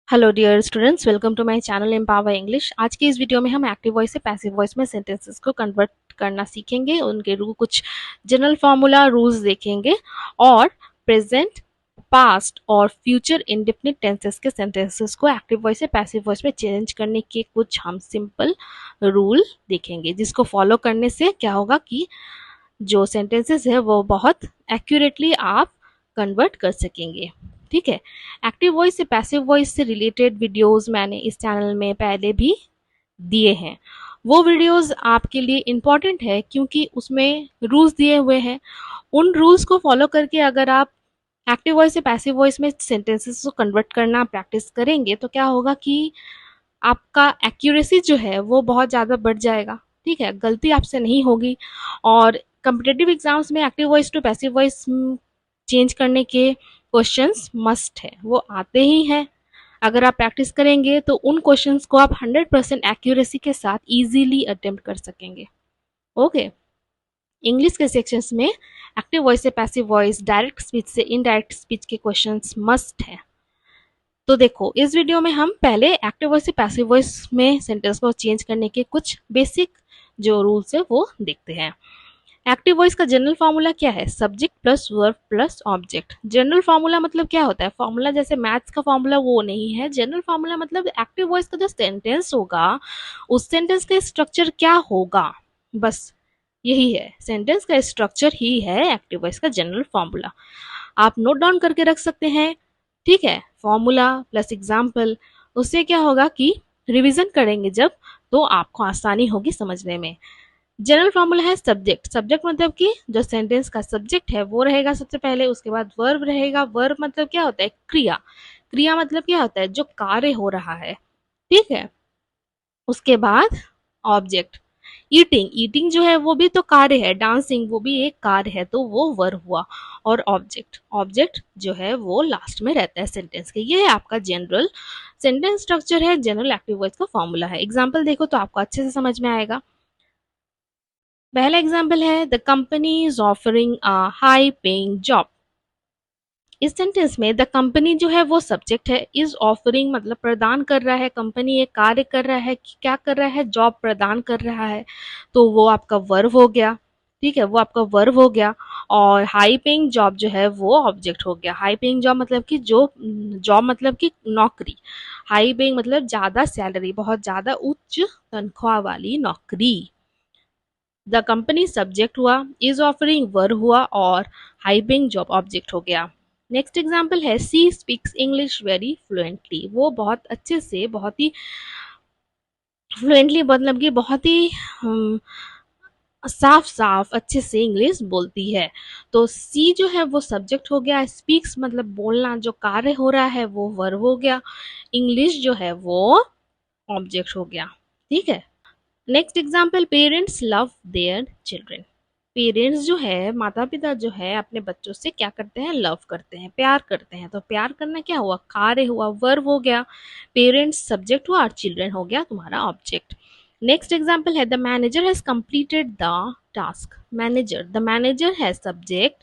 Hello dear students, welcome to my channel empower English. आज की इस वीडियो में हम एक्टिव वॉइस से पैसिव वॉइस में सेंटेंसेस को कन्वर्ट करना सीखेंगे। उनके कुछ जनरल फार्मूला रूल्स देखेंगे और प्रेजेंट, पास्ट और फ्यूचर इंडेफिनिट टेंसेस के सेंटेंसेस को एक्टिव वॉइस से पैसिव वॉइस में चेंज करने के कुछ हम सिंपल रूल देखेंगे, जिसको फॉलो करने से क्या होगा कि जो सेंटेंसेस है वो बहुत एक्यूरेटली आप कन्वर्ट कर सकेंगे। ठीक है। एक्टिव वॉइस से पैसिव वॉइस से रिलेटेड वीडियोस मैंने इस चैनल में पहले भी दिए हैं। वो वीडियोस आपके लिए इम्पॉर्टेंट है क्योंकि उसमें रूल्स दिए हुए हैं। उन रूल्स को फॉलो करके अगर आप एक्टिव वॉइस से पैसिव वॉइस में सेंटेंसेस को कन्वर्ट करना प्रैक्टिस करेंगे तो क्या होगा कि आपका एक्यूरेसी जो है वो बहुत ज़्यादा बढ़ जाएगा। ठीक है, गलती आपसे नहीं होगी। और कम्पिटेटिव एग्जाम्स में active voice to passive voice change करने के क्वेश्चंस मस्ट है, वो आते ही हैं। अगर आप प्रैक्टिस करेंगे तो उन क्वेश्चंस को आप 100% एक्यूरेसी के साथ इजीली अटेम्प्ट कर सकेंगे। ओके। इंग्लिश के सेक्शंस में एक्टिव वॉइस से पैसिव वॉइस, डायरेक्ट स्पीच से इनडायरेक्ट स्पीच के क्वेश्चंस मस्ट है। तो देखो, इस वीडियो में हम पहले एक्टिव वॉइस से पैसिव वॉइस में सेंटेंस को चेंज करने के कुछ बेसिक जो रूल्स है वो देखते हैं। एक्टिव वॉइस का जनरल फार्मूला क्या है? Subject plus verb plus object. General formula मतलब क्या होता है? फार्मूला जैसे मैथ्स का फार्मूला वो नहीं है। जनरल फार्मूला मतलब एक्टिव वॉइस का जो सेंटेंस होगा उस सेंटेंस का स्ट्रक्चर क्या होगा, बस यही है। सेंटेंस का स्ट्रक्चर ही है एक्टिव वॉइस का जनरल फार्मूला। आप नोट डाउन करके रख सकते हैं। ठीक है, फॉर्मूला प्लस एग्जाम्पल। उससे क्या होगा कि रिवीजन करेंगे जब तो आपको आसानी होगी समझने में। जनरल फॉर्मूला है सब्जेक्ट। सब्जेक्ट मतलब कि जो सेंटेंस का सब्जेक्ट है वो रहेगा सबसे पहले, उसके बाद वर्ब रहेगा। वर्ब मतलब क्या होता है? क्रिया। क्रिया मतलब क्या होता है? जो कार्य हो रहा है। ठीक है। उसके बाद ऑब्जेक्ट। ईटिंग, ईटिंग जो है वो भी तो कार्य है। डांसिंग वो भी एक कार्य है, तो वो वर्ब हुआ। और ऑब्जेक्ट, ऑब्जेक्ट जो है वो लास्ट में रहता है सेंटेंस के। ये है आपका जनरल सेंटेंस स्ट्रक्चर है, जनरल एक्टिव वॉइस का फॉर्मूला है। एग्जाम्पल देखो तो आपको अच्छे से समझ में आएगा। पहला एग्जाम्पल है the company is offering a high paying job. इस सेंटेंस में द कंपनी जो है वो सब्जेक्ट है। इज ऑफरिंग मतलब प्रदान कर रहा है। कंपनी एक कार्य कर रहा है, क्या कर रहा है? जॉब प्रदान कर रहा है, तो वो आपका वर्ब हो गया। ठीक है, वो आपका वर्ब हो गया। और हाई पेइंग जॉब जो है वो ऑब्जेक्ट हो गया। हाई पेइंग जॉब मतलब कि जो जॉब मतलब कि नौकरी। हाई पेइंग मतलब ज्यादा सैलरी, बहुत ज्यादा उच्च तनख्वाह वाली नौकरी। द कंपनी सब्जेक्ट हुआ, इज ऑफरिंग वर्ब हुआ और हाई पेइंग जॉब ऑब्जेक्ट हो गया। नेक्स्ट एग्जाम्पल है she speaks English very fluently. वो बहुत अच्छे से, बहुत ही फ्लुएंटली मतलब कि बहुत ही साफ साफ अच्छे से इंग्लिश बोलती है। तो सी जो है वो सब्जेक्ट हो गया। स्पीक्स मतलब बोलना, जो कार्य हो रहा है वो वर्ब हो गया। इंग्लिश जो है वो ऑब्जेक्ट हो गया। ठीक है। Next example, parents love their children. Parents जो है, माता पिता जो है अपने बच्चों से क्या करते हैं? लव करते हैं, प्यार करते हैं। तो प्यार करना क्या हुआ? कार्य हुआ, वर्ब हो गया। पेरेंट्स सब्जेक्ट हुआ और चिल्ड्रेन हो गया तुम्हारा ऑब्जेक्ट। नेक्स्ट एग्जाम्पल है the manager has completed the task. Manager, the manager है सब्जेक्ट।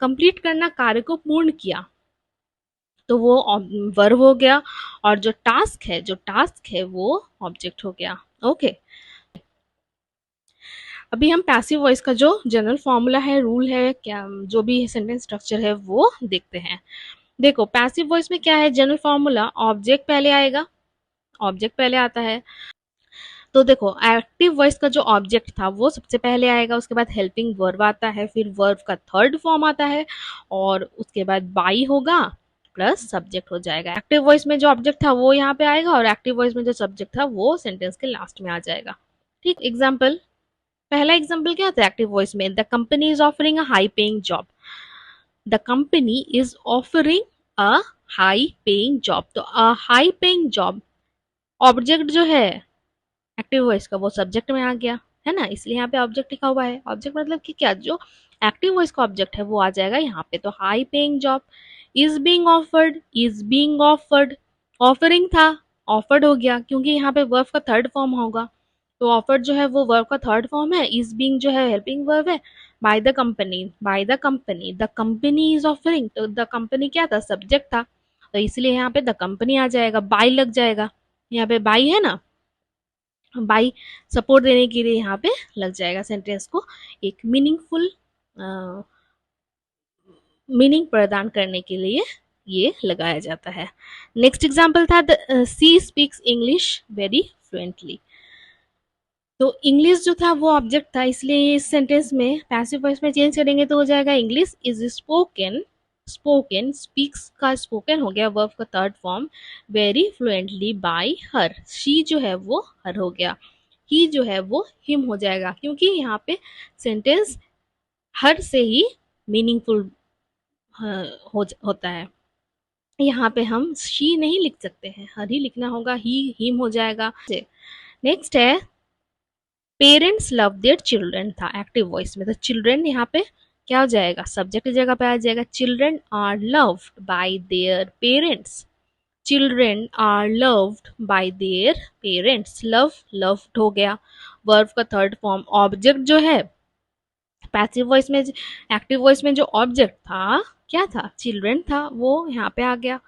कंप्लीट करना, कार्य को पूर्ण किया, तो वो वर्ब हो गया। और जो टास्क है वो ऑब्जेक्ट हो गया। ओके। अभी हम पैसिव वॉइस का जो जनरल फॉर्मूला है, रूल है, क्या जो भी सेंटेंस स्ट्रक्चर है वो देखते हैं। देखो, पैसिव वॉइस में क्या है जनरल फॉर्मूला? ऑब्जेक्ट पहले आएगा, ऑब्जेक्ट पहले आता है। तो देखो, एक्टिव वॉइस का जो ऑब्जेक्ट था वो सबसे पहले आएगा, उसके बाद हेल्पिंग वर्ब आता है, फिर वर्ब का थर्ड फॉर्म आता है और उसके बाद बाई होगा प्लस सब्जेक्ट हो जाएगा। एक्टिव वॉइस में जो ऑब्जेक्ट था वो यहाँ पे आएगा और एक्टिव वॉइस में जो सब्जेक्ट था वो सेंटेंस के लास्ट में आ जाएगा। ठीक, एग्जाम्पल। पहला एग्जाम्पल क्या था एक्टिव वॉइस में? The company is offering a high paying job. The company is offering a high paying job. तो a high paying job object जो है एक्टिव वॉइस का वो सब्जेक्ट में आ गया, है ना, इसलिए यहाँ पे ऑब्जेक्ट लिखा हुआ है। ऑब्जेक्ट मतलब कि क्या? जो एक्टिव वॉइस का ऑब्जेक्ट है वो आ जाएगा यहाँ पे। तो high paying job is being offered, is being offered, offering था, ऑफर्ड हो गया क्योंकि यहाँ पे वर्ब का थर्ड फॉर्म होगा। तो ऑफर्ड जो है वो वर्ब का थर्ड फॉर्म है। इज बीइंग जो है हेल्पिंग वर्ब है। By the company, the company is offering, तो द कंपनी क्या था? सब्जेक्ट था। तो इसलिए यहाँ पे द कंपनी आ जाएगा, बाय लग जाएगा, यहाँ पे बाय है ना, बाय सपोर्ट देने के लिए यहाँ पे लग जाएगा, सेंटेंस को एक मीनिंगफुल मीनिंग प्रदान करने के लिए ये लगाया जाता है। नेक्स्ट एग्जाम्पल था she speaks English very fluently. तो इंग्लिश जो था वो ऑब्जेक्ट था, इसलिए इस सेंटेंस में पैसिव वॉइस में चेंज करेंगे तो हो जाएगा English is spoken, spoken speaks का स्पोकन हो गया वर्ब का third form, very fluently bye her, she जो है वो हर हो गया, ही जो है वो हिम हो जाएगा, क्योंकि यहाँ पे सेंटेंस हर से ही मीनिंगफुल होता है। यहाँ पे हम शी नहीं लिख सकते हैं, हर ही लिखना होगा, ही हिम हो जाएगा। नेक्स्ट है पेरेंट्स लव देयर चिल्ड्रन था एक्टिव वॉइस में, तो चिल्ड्रन यहाँ पे क्या हो जाएगा, सब्जेक्ट की जगह पे आ जाएगा, children are loved by their parents, children are loved by their parents, love loved हो गया, वर्ब का थर्ड फॉर्म, ऑब्जेक्ट जो है पैसिव वॉइस में, एक्टिव वॉइस में जो ऑब्जेक्ट था क्या था, चिल्ड्रन था, वो यहाँ पे आ गया।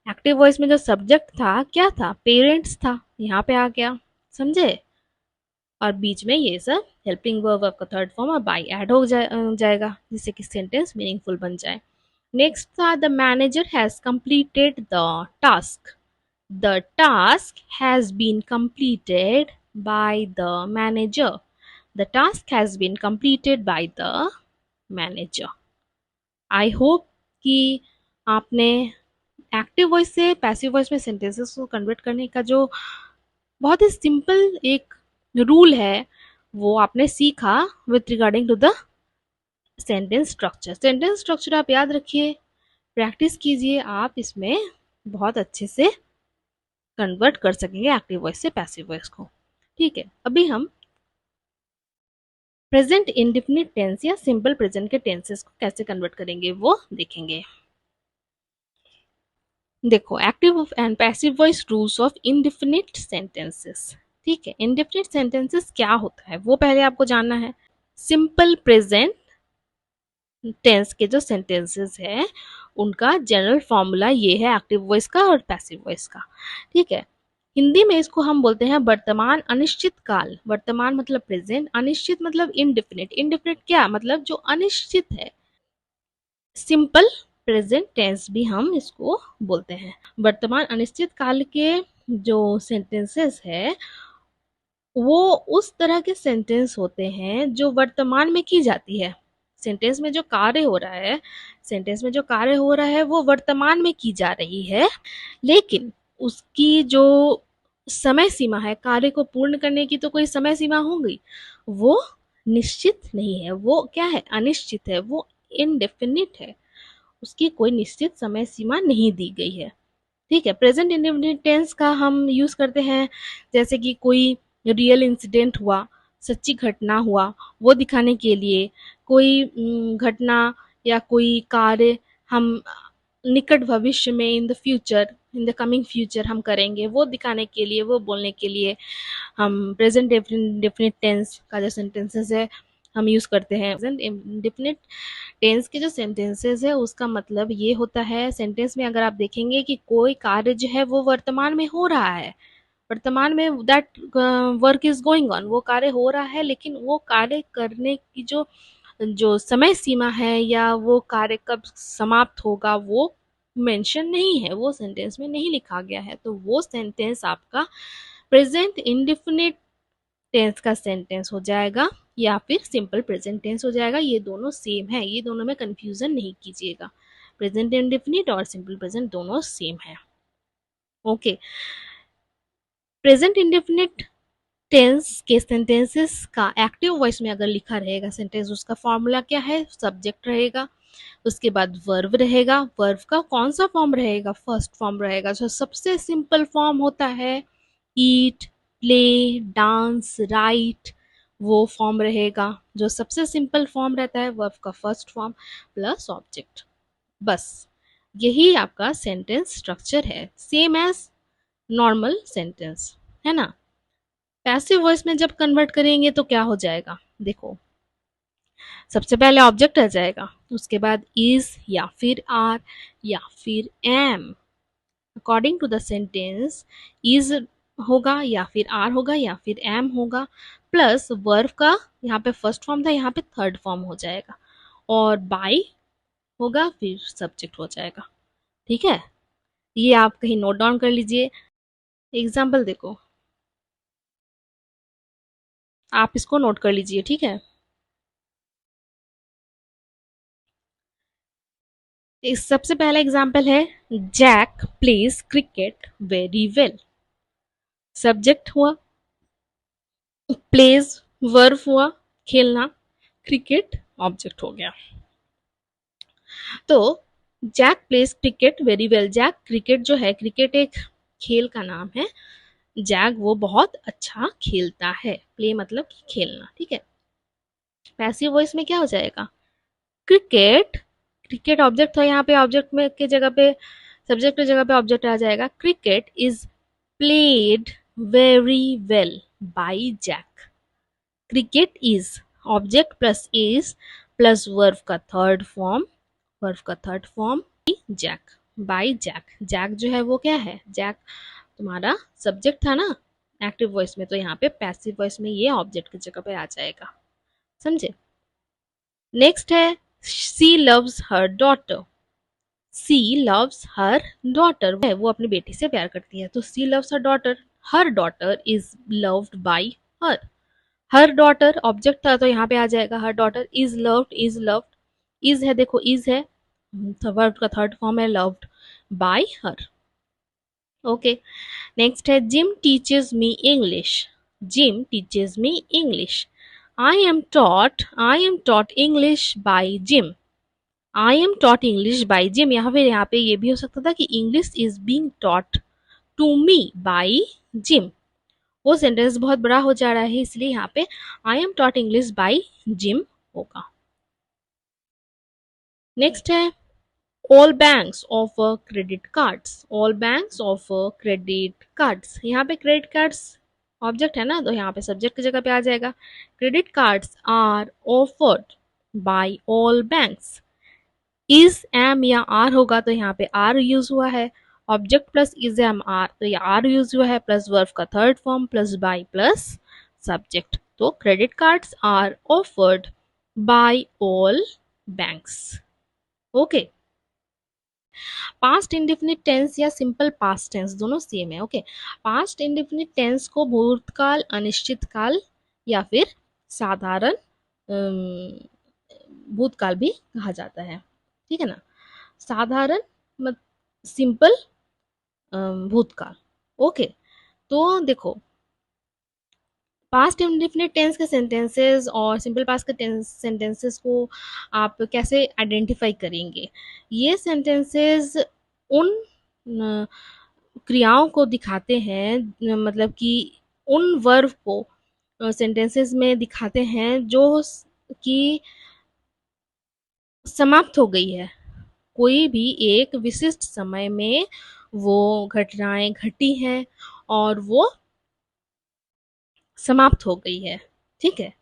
एक्टिव वॉइस में जो सब्जेक्ट था क्या था, पेरेंट्स था, यहाँ पे आ गया, समझे। और बीच में ये सब हेल्पिंग वर्ब का थर्ड फॉर्म और बाय ऐड हो जाएगा, जिससे कि सेंटेंस मीनिंगफुल बन जाए। नेक्स्ट था the manager has completed the task, the task has been completed by the manager, the task has been completed by the manager. I hope कि आपने एक्टिव वॉइस से पैसिव वॉइस में sentences को convert करने का जो बहुत ही सिंपल एक रूल है वो आपने सीखा with regarding to the sentence structure. Sentence structure आप याद रखिए, प्रैक्टिस कीजिए, आप इसमें बहुत अच्छे से कन्वर्ट कर सकेंगे एक्टिव वॉइस से पैसिव वॉइस को। ठीक है, अभी हम प्रेजेंट इंडेफिनिट टेंस या सिंपल प्रेजेंट के टेंसेस को कैसे कन्वर्ट करेंगे वो देखेंगे। देखो active and passive voice rules of indefinite sentences. ठीक है, इंडेफिनिट सेंटेंसेस क्या होता है वो पहले आपको जानना है। सिंपल प्रेजेंट टेंस के जो सेंटेंसेस है उनका जनरल फॉर्मूला ये है एक्टिव वॉइस का और पैसिव वॉइस का। ठीक है, हिंदी में इसको हम बोलते हैं वर्तमान अनिश्चित काल, वर्तमान मतलब प्रेजेंट, अनिश्चित मतलब इनडिफिनिट, इनडिफिनिट क्या मतलब जो अनिश्चित है, सिंपल प्रेजेंट टेंस भी हम इसको बोलते हैं। वर्तमान अनिश्चित काल के जो सेंटेंसेस है वो उस तरह के सेंटेंस होते हैं जो वर्तमान में की जाती है, सेंटेंस में जो कार्य हो रहा है, सेंटेंस में जो कार्य हो रहा है वो वर्तमान में की जा रही है, लेकिन उसकी जो समय सीमा है, कार्य को पूर्ण करने की तो कोई समय सीमा होगी, वो निश्चित नहीं है, वो क्या है, अनिश्चित है, वो इनडेफिनिट है, उसकी कोई निश्चित समय सीमा नहीं दी गई है। ठीक है, प्रेजेंट इंडेफिनिट टेंस का हम यूज करते हैं जैसे कि कोई रियल इंसिडेंट हुआ, सच्ची घटना हुआ, वो दिखाने के लिए, कोई घटना या कोई कार्य हम निकट भविष्य में in the future, in the coming future हम करेंगे, वो दिखाने के लिए, वो बोलने के लिए हम प्रेजेंट इंडेफिनिट टेंस का जो सेंटेंसेस है हम यूज करते हैं। प्रेजेंट इंडेफिनिट टेंस के जो सेंटेंसेस है उसका मतलब ये होता है, सेंटेंस में अगर आप देखेंगे कि कोई कार्य जो है वो वर्तमान में हो रहा है, वर्तमान में that work is going on, वो कार्य हो रहा है, लेकिन वो कार्य करने की जो जो समय सीमा है या वो कार्य कब समाप्त होगा वो मेंशन नहीं है, वो सेंटेंस में नहीं लिखा गया है, तो वो सेंटेंस आपका प्रेजेंट इंडेफिनिट टेंस का सेंटेंस हो जाएगा या फिर सिंपल प्रेजेंट टेंस हो जाएगा। ये दोनों सेम है, ये दोनों में कंफ्यूजन नहीं कीजिएगा, प्रेजेंट इंडेफिनिट और सिंपल प्रेजेंट दोनों सेम है। ओके, प्रेजेंट इंडेफिनिट टेंस के सेंटेंसेस का एक्टिव वॉइस में अगर लिखा रहेगा सेंटेंस, उसका फॉर्मूला क्या है, सब्जेक्ट रहेगा, उसके बाद वर्ब रहेगा, वर्ब का कौन सा फॉर्म रहेगा, फर्स्ट फॉर्म रहेगा, जो सबसे सिंपल फॉर्म होता है, ईट, प्ले, डांस, राइट, वो फॉर्म रहेगा, जो सबसे सिंपल फॉर्म रहता है वर्ब का फर्स्ट फॉर्म प्लस ऑब्जेक्ट। बस यही आपका सेंटेंस स्ट्रक्चर है, सेम एज नॉर्मल सेंटेंस, है ना। पैसिव वॉइस में जब कन्वर्ट करेंगे तो क्या हो जाएगा, देखो सबसे पहले ऑब्जेक्ट आ जाएगा, उसके बाद इज या फिर आर या फिर am, according to the sentence is होगा या फिर आर होगा या फिर एम होगा, प्लस वर्ब का यहाँ पे फर्स्ट फॉर्म था, यहाँ पे थर्ड फॉर्म हो जाएगा, और बाय होगा फिर सब्जेक्ट हो जाएगा। ठीक है, ये आप कहीं नोट डाउन कर लीजिए। एग्जाम्पल देखो, आप इसको नोट कर लीजिए। ठीक है, इस सबसे पहला एग्जाम्पल है Jack plays cricket very well. Subject हुआ, प्लेज वर्ब हुआ खेलना, क्रिकेट ऑब्जेक्ट हो गया। तो Jack plays cricket very well, Jack cricket जो है, क्रिकेट एक खेल का नाम है, जैक वो बहुत अच्छा खेलता है, प्ले मतलब कि खेलना। ठीक है, पैसिव वॉइस में क्या हो जाएगा, क्रिकेट, क्रिकेट ऑब्जेक्ट था, यहाँ पे ऑब्जेक्ट में के जगह पे सब्जेक्ट की जगह पे ऑब्जेक्ट आ जाएगा। Cricket is played very well by Jack. Cricket is object plus is plus verb का थर्ड फॉर्म, वर्ब का third form Jack, by Jack. Jack जो है वो क्या है, जैक तुम्हारा सब्जेक्ट था ना एक्टिव वॉइस में, तो यहाँ पे पैसिव वॉइस में ये ऑब्जेक्ट की जगह पे आ जाएगा। समझे। नेक्स्ट है she loves her daughter. She loves her daughter है, वो अपनी बेटी से प्यार करती है, तो she loves her daughter is loved by her. Her daughter object था तो यहाँ पे आ जाएगा her daughter is loved, is loved, is है, देखो इज है, वर्ब का थर्ड फॉर्म है loved by her. Okay, next है Jim teaches me English. Jim teaches me English. I am taught English by Jim. I am taught English by Jim, यहाँ पे ये भी हो सकता था कि English is being taught to me by Jim. वो सेंटेंस बहुत बड़ा हो जा रहा है, इसलिए यहाँ पे I am taught English by Jim होगा। नेक्स्ट है all banks offer credit cards. All banks offer credit cards, यहाँ पे क्रेडिट कार्ड्स ऑब्जेक्ट है ना, तो यहाँ पे सब्जेक्ट की जगह पे आ जाएगा। Credit cards are offered by all banks. Is am या आर होगा तो यहाँ पे आर यूज हुआ है, object plus is am are, तो ये आर यूज हुआ है, प्लस वर्ब का third form plus by plus subject, तो credit cards are offered by all banks. Okay, past indefinite tense या सिंपल पास्ट टेंस दोनों सेम है। ओके, पास्ट इंडेफिनिट टेंस को भूतकाल, अनिश्चित काल या फिर साधारण भूतकाल भी कहा जाता है। ठीक है ना, साधारण सिंपल भूतकाल। ओके, तो देखो पास्ट इंडेफिनिट टेंस के सेंटेंसेस और सिंपल पास्ट के सेंटेंसेस को आप कैसे आइडेंटिफाई करेंगे। ये सेंटेंसेस उन क्रियाओं को दिखाते हैं, मतलब कि उन वर्ब को सेंटेंसेस में दिखाते हैं जो कि समाप्त हो गई है, कोई भी एक विशिष्ट समय में वो घटनाएं घटी हैं और वो समाप्त हो गई है। ठीक है,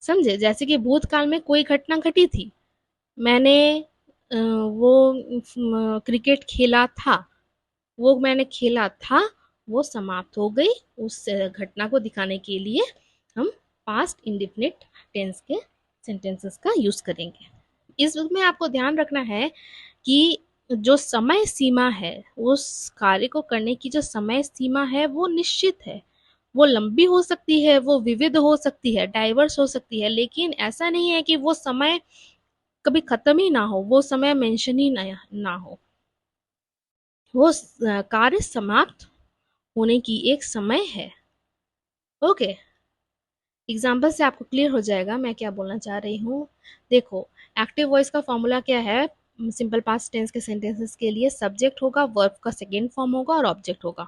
समझे, जैसे कि भूतकाल में कोई घटना घटी थी, मैंने वो क्रिकेट खेला था, वो मैंने खेला था, वो समाप्त हो गई, उस घटना को दिखाने के लिए हम पास्ट इंडेफिनिट टेंस के सेंटेंसेस का यूज करेंगे। इसमें आपको ध्यान रखना है कि जो समय सीमा है, उस कार्य को करने की जो समय सीमा है वो निश्चित है, वो लंबी हो सकती है, वो विविध हो सकती है, डाइवर्स हो सकती है, लेकिन ऐसा नहीं है कि वो समय कभी खत्म ही ना हो, वो समय मेंशन ही ना हो। वो कार्य समाप्त होने की एक समय है। ओके, एग्जाम्पल से आपको क्लियर हो जाएगा मैं क्या बोलना चाह रही हूँ। देखो, एक्टिव वॉइस का फॉर्मूला क्या है, सिंपल पास्ट टेंस के सेंटेंसेस के लिए सब्जेक्ट होगा, वर्ब का सेकेंड फॉर्म होगा और ऑब्जेक्ट होगा।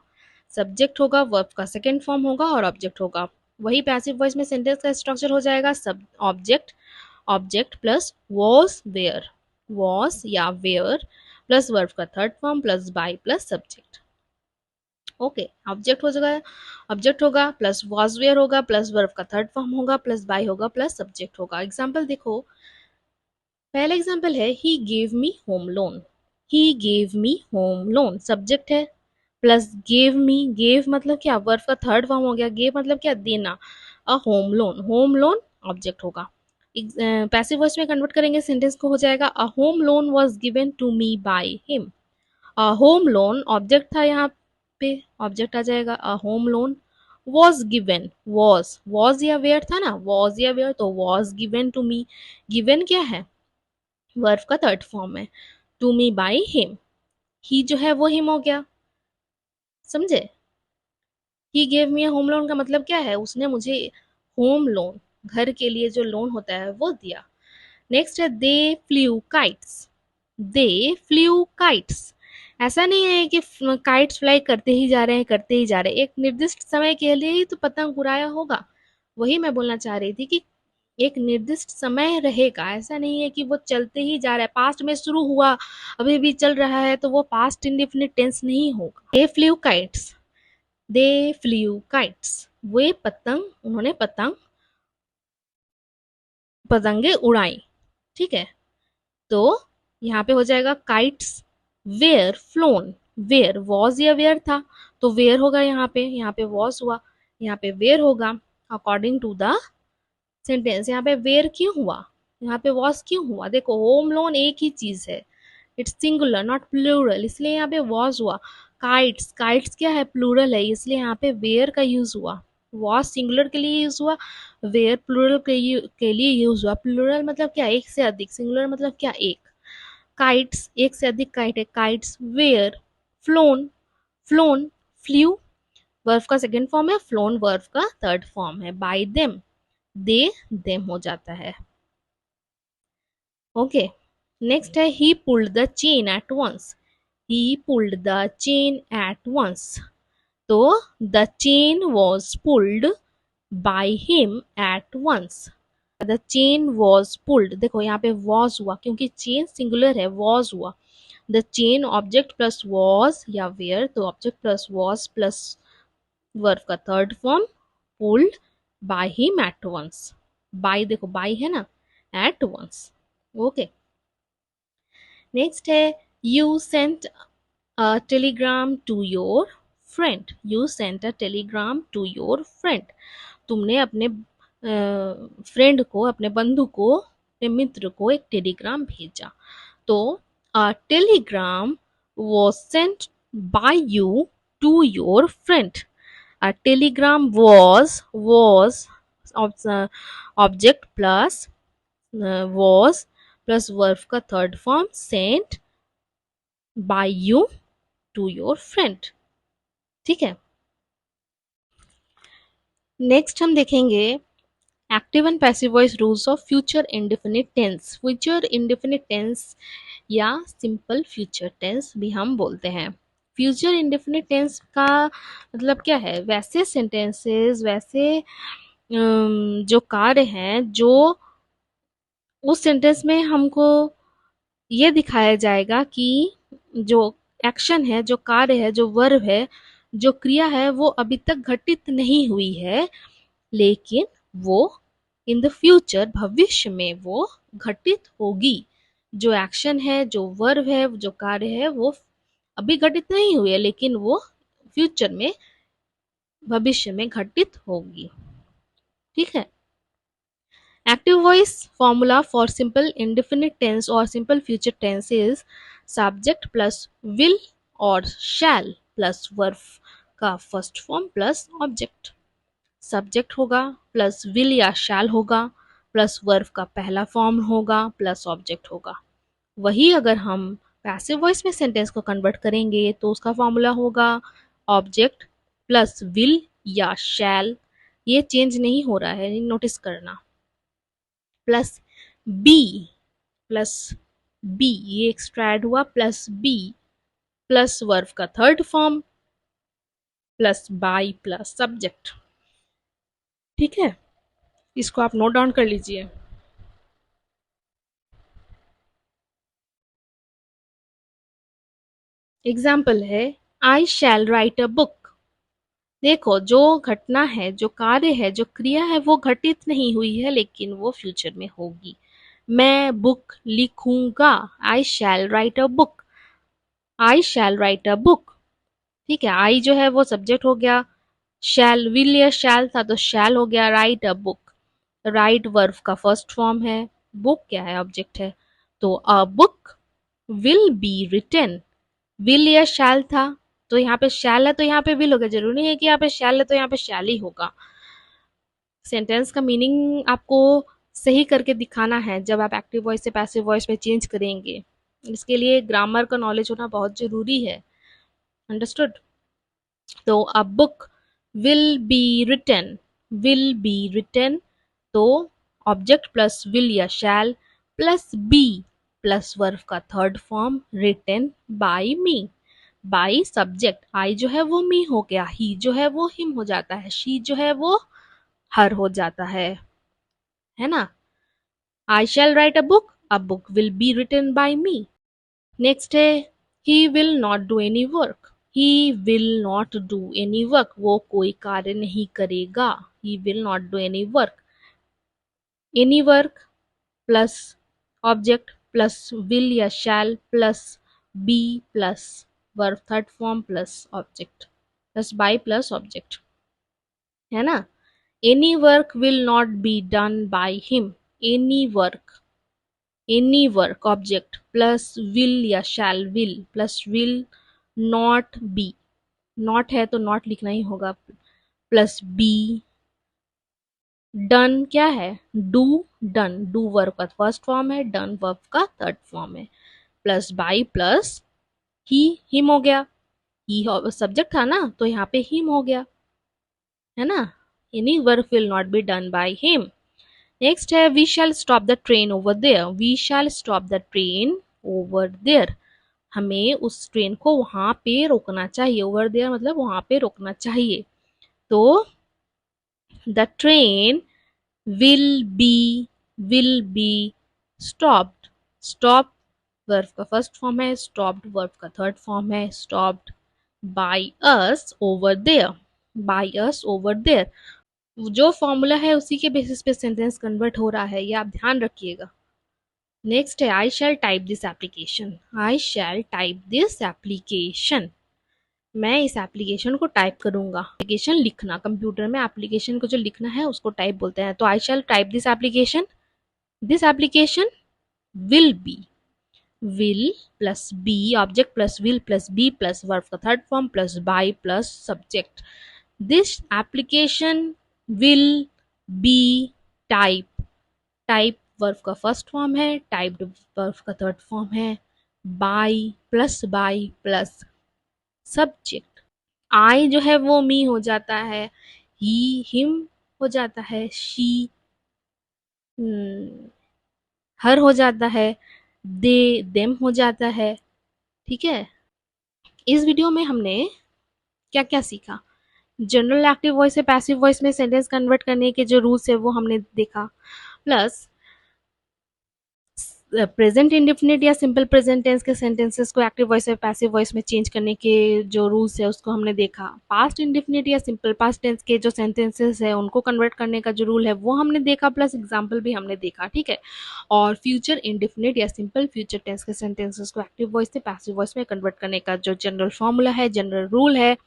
सब्जेक्ट होगा, वर्ब का सेकेंड फॉर्म होगा और ऑब्जेक्ट होगा। वही पैसिव वॉइस में सेंटेंस का स्ट्रक्चर हो जाएगा, सब ऑब्जेक्ट, ऑब्जेक्ट प्लस वॉज या वेयर प्लस वर्ब का third form plus by plus subject. Okay, object हो जाएगा, ऑब्जेक्ट होगा प्लस वॉज वेयर होगा प्लस वर्ब का थर्ड फॉर्म होगा प्लस बाय होगा प्लस सब्जेक्ट होगा। एग्जाम्पल देखो, पहला एग्जाम्पल है he gave me home loan. He gave me home loan, subject है, प्लस गेव मी, गेव मतलब क्या, वर्ब का थर्ड फॉर्म हो गया, गेव मतलब क्या, देना, a home loan, home loan object होगा। पैसिव वॉइस में कन्वर्ट करेंगे सेंटेंस को, हो जाएगा a home loan was given to me by him. Home loan object था यहाँ पे, ऑब्जेक्ट आ जाएगा, a home loan was given, was या वेयर था ना, वॉज या वेयर, तो was given to me, given क्या है, वर्ब का थर्ड फॉर्म है, to me by him, he जो है वो हिम हो गया, समझे। He gave me home loan का मतलब क्या है, उसने मुझे होम लोन, घर के लिए जो लोन होता है वो दिया। नेक्स्ट है दे फ्ल्यू काइट्स, दे फ्ल्यू काइट्स, ऐसा नहीं है कि काइट्स फ्लाई करते ही जा रहे हैं, करते ही जा रहे हैं, एक निर्दिष्ट समय के लिए ही तो पतंग उड़ाया होगा, वही मैं बोलना चाह रही थी कि एक निर्दिष्ट समय रहेगा, ऐसा नहीं है कि वो चलते ही जा रहा है, पास्ट में शुरू हुआ अभी भी चल रहा है तो वो पास्ट इंडेफिनिट टेंस नहीं होगा। दे फ्ल्यू काइट्स, दे फ्ल्यू काइट्स, वे पतंग, उन्होंने पतंग, पतंगे उड़ाई, ठीक है। तो यहाँ पे हो जाएगा kites were flown, were was या वेयर था, तो वेयर होगा यहाँ पे वॉज हुआ, यहाँ पे वेयर होगा, अकॉर्डिंग टू द सेंटेंस। यहाँ पे वेयर क्यों हुआ, यहाँ पे वॉज क्यों हुआ, देखो होम लोन एक ही चीज है, इट्स सिंगुलर नॉट प्लूरल, इसलिए यहाँ पे वॉज हुआ। काइट्स, काइट्स क्या है, प्लूरल है, इसलिए यहाँ पे वेयर का यूज हुआ। वॉज सिंगुलर के लिए यूज हुआ, वेयर प्लूरल के लिए यूज हुआ। प्लूरल मतलब क्या, एक से अधिक, सिंगुलर मतलब क्या, एक। काइट्स एक से अधिक काइट है, kites were flown, flown flew verb का सेकेंड फॉर्म है, फ्लोन वर्ब का थर्ड फॉर्म है, बाय देम, दे देम हो जाता है। ओके, नेक्स्ट है he pulled the chain at once, he pulled the chain at once, तो the chain was pulled by him at once, the chain was pulled, देखो यहाँ पे was हुआ क्योंकि चेन सिंगुलर है, वॉज हुआ, the chain object plus was या were, तो object plus was plus verb का third form, pulled by him at once, by देखो बाय है ना, एट वंस। ओके, नेक्स्ट है you sent a telegram to your friend, you sent a telegram to your friend, तुमने अपने friend को, अपने बंधु को, अपने मित्र को एक टेलीग्राम भेजा, तो अ Telegram was sent by you to your friend, a telegram was object plus was plus verb का third form, sent by you to your friend, ठीक है। नेक्स्ट हम देखेंगे active and passive voice rules of future indefinite tense, future indefinite tense या simple future tense भी हम बोलते हैं। फ्यूचर इंडेफिनिट टेंस का मतलब क्या है, वैसे सेंटेंसेस, वैसे जो कार्य हैं जो उस सेंटेंस में हमको ये दिखाया जाएगा कि जो एक्शन है, जो कार्य है, जो वर्ब है, जो क्रिया है वो अभी तक घटित नहीं हुई है, लेकिन वो इन द फ्यूचर, भविष्य में वो घटित होगी। जो एक्शन है, जो वर्ब है, जो कार्य है वो अभी घटित नहीं हुई है, लेकिन वो फ्यूचर में, भविष्य में घटित होगी, ठीक है। Active voice formula for simple indefinite tense और simple future tense is subject plus will और शैल प्लस वर्ब का first form plus object, subject होगा प्लस विल या शैल होगा प्लस वर्ब का पहला फॉर्म होगा प्लस ऑब्जेक्ट होगा। वही अगर हम पैसिव वॉइस में सेंटेंस को कन्वर्ट करेंगे तो उसका फॉर्मूला होगा ऑब्जेक्ट प्लस विल या शैल, ये चेंज नहीं हो रहा है, नोटिस करना, प्लस बी, प्लस बी, ये एक्स्ट्रा ऐड हुआ, प्लस बी प्लस वर्ब का third form plus by plus subject, ठीक है। इसको आप नोट डाउन कर लीजिए। एग्जाम्पल है I shall write a book, देखो जो घटना है, जो कार्य है, जो क्रिया है वो घटित नहीं हुई है, लेकिन वो फ्यूचर में होगी। मैं बुक लिखूंगा, I shall write a book, I shall write a book. ठीक है, आई जो है वो सब्जेक्ट हो गया, शैल विल या शैल था तो शैल हो गया, write a book, write verb का फर्स्ट फॉर्म है, बुक क्या है, ऑब्जेक्ट है, तो a book will be written. Will या शैल था तो यहाँ पे शैल है तो यहाँ पे विल होगा, जरूरी नहीं है कि यहाँ पे शैल है तो यहाँ पे शैल ही होगा। सेंटेंस का मीनिंग आपको सही करके दिखाना है जब आप एक्टिव वॉइस से पैसिव वॉइस में चेंज करेंगे। इसके लिए ग्रामर का नॉलेज होना बहुत जरूरी है। अंडरस्टूड? तो a book will be written, तो ऑब्जेक्ट प्लस विल या shall plus be plus verb का third form written by me. By subject, I जो है वो मी हो गया, ही जो है वो हिम हो जाता है, शी जो है वो हर हो जाता है ना। I shall write a book will be written by me. Next है he will not do any work. He will not do any work, वो कोई कार्य नहीं करेगा। He will not do any work, any work plus object plus will या shall plus be plus verb third form plus object plus by plus object, है ना। Any work will not be done by him. Any work, any work object plus will या shall will plus will not be, not है तो not लिखना ही होगा, plus be done क्या है, do, done do verb का फर्स्ट फॉर्म है, done verb का थर्ड फॉर्म है, plus by plus he, him हो गया, ही सब्जेक्ट था ना तो यहाँ पे हिम हो गया, है ना। Any work will not be done by him. Next है we shall stop the train over there. We shall stop the train over there, हमें उस ट्रेन को वहां पे रोकना चाहिए। ओवर देयर मतलब वहां पे रोकना चाहिए। तो the train will be stopped. Stop verb का फर्स्ट फॉर्म है, स्टॉप्ड वर्ब का थर्ड फॉर्म है, stopped by us over there. By us over there जो फॉर्मूला है उसी के बेसिस पे सेंटेंस कन्वर्ट हो रहा है, ये आप ध्यान रखिएगा। नेक्स्ट है I shall type this application. I shall type this application, मैं इस एप्लीकेशन को टाइप करूंगा। एप्लीकेशन लिखना, कंप्यूटर में एप्लीकेशन को जो लिखना है उसको टाइप बोलते हैं। तो I shall type this application, this application will be, will plus be object plus will plus be plus verb का third form plus by plus subject. This application will be type, type verb का first form है, typed verb का third form है, by plus subject. I जो है वो मी हो जाता है, ही हिम हो जाता है, शी हर हो जाता है, दे देम हो जाता है। ठीक है, इस वीडियो में हमने क्या क्या सीखा। जनरल एक्टिव वॉइस से पैसिव वॉइस में सेंटेंस कन्वर्ट करने के जो रूल्स है वो हमने देखा, प्लस प्रेजेंट इंडेफिनिट या सिंपल प्रेजेंट टेंस के सेंटेंसेस को एक्टिव वॉइस से पैसिव वॉइस में चेंज करने के जो रूल्स है उसको हमने देखा। पास्ट इंडेफिनिट या सिंपल पास्ट टेंस के जो सेंटेंसेस है उनको कन्वर्ट करने का जो रूल है वो हमने देखा, प्लस एग्जाम्पल भी हमने देखा। ठीक है, और फ्यूचर इंडेफिनिट या सिंपल फ्यूचर टेंस के सेंटेंसेस को एक्टिव वॉइस से पैसिव वॉइस में कन्वर्ट करने का जो जनरल फॉर्मूला है, जनरल रूल है,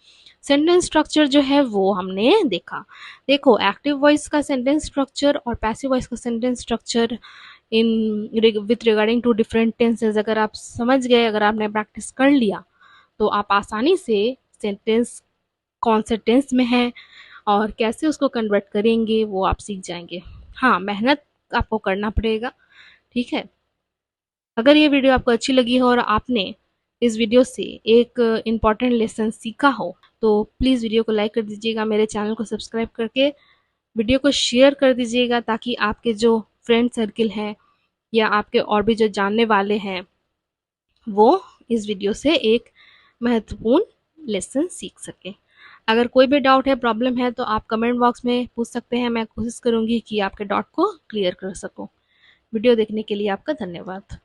सेंटेंस स्ट्रक्चर जो है वो हमने देखा। देखो, एक्टिव वॉइस का सेंटेंस स्ट्रक्चर और पैसिव वॉइस का sentence structure in with regarding to different tenses अगर आप समझ गए, अगर आपने प्रैक्टिस कर लिया तो आप आसानी से सेंटेंस कौन से टेंस में है और कैसे उसको कन्वर्ट करेंगे वो आप सीख जाएंगे। हाँ, मेहनत आपको करना पड़ेगा। ठीक है, अगर ये वीडियो आपको अच्छी लगी हो और आपने इस वीडियो से एक इम्पॉर्टेंट लेसन सीखा हो तो प्लीज़ वीडियो को लाइक कर दीजिएगा, मेरे चैनल को सब्सक्राइब करके वीडियो को शेयर कर दीजिएगा ताकि आपके जो फ्रेंड सर्किल हैं या आपके और भी जो जानने वाले हैं वो इस वीडियो से एक महत्वपूर्ण लेसन सीख सके। अगर कोई भी डाउट है, प्रॉब्लम है तो आप कमेंट बॉक्स में पूछ सकते हैं, मैं कोशिश करूंगी कि आपके डाउट को क्लियर कर सकूं। वीडियो देखने के लिए आपका धन्यवाद।